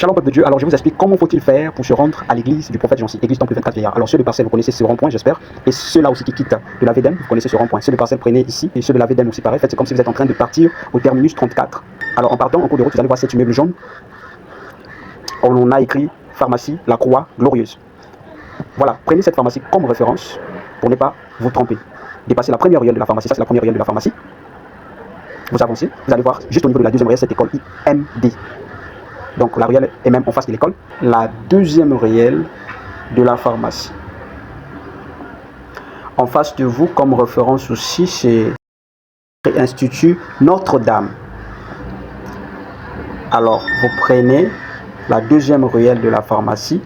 Shalom peuple de Dieu, alors je vous explique comment faut-il faire pour se rendre à l'église du prophète Jancy, église temple 24 vieillards. Alors ceux de Parcelles, vous connaissez ce rond-point j'espère, et ceux-là aussi qui quittent de la VDM, vous connaissez ce rond-point. Ceux de Parcelles, prenez ici, et ceux de la VDM aussi pareil, faites c'est comme si vous êtes en train de partir au terminus 34. Alors en partant en cours de route, vous allez voir cet immeuble jaune, on a écrit pharmacie La Croix Glorieuse. Voilà, prenez cette pharmacie comme référence pour ne pas vous tromper. Dépassez la première ruelle de la pharmacie, ça c'est la première ruelle de la pharmacie. Vous avancez, vous allez voir juste au niveau de la deuxième ruelle cette école IMD. Donc la ruelle est même en face de l'école. La deuxième ruelle de la pharmacie. En face de vous, comme référence aussi, c'est l'Institut Notre-Dame. Alors, vous prenez la deuxième ruelle de la pharmacie.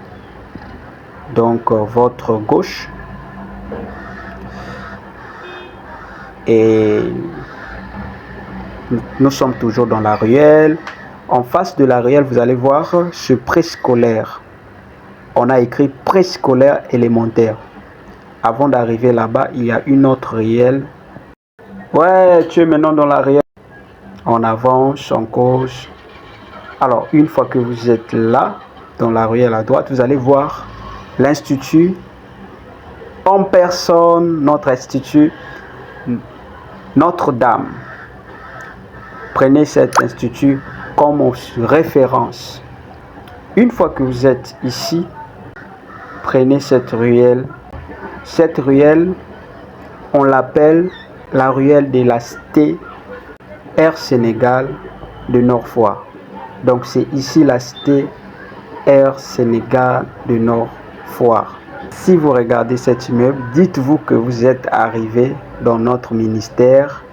Donc, votre gauche. Et nous sommes toujours dans la ruelle. En face de la ruelle, vous allez voir ce préscolaire. On a écrit préscolaire élémentaire. Avant d'arriver là-bas, il y a une autre ruelle. Ouais, tu es maintenant dans la ruelle. On avance, on cause. Alors, une fois que vous êtes là, dans la ruelle à droite, vous allez voir l'Institut en personne, notre Institut Notre-Dame. Prenez cet institut comme référence. Une fois que vous êtes ici, prenez cette ruelle. Cette ruelle, on l'appelle la ruelle de la cité Air Sénégal de Nord-Foire. Donc c'est ici la cité Air Sénégal de Nord-Foire. Si vous regardez cet immeuble, dites-vous que vous êtes arrivé dans notre ministère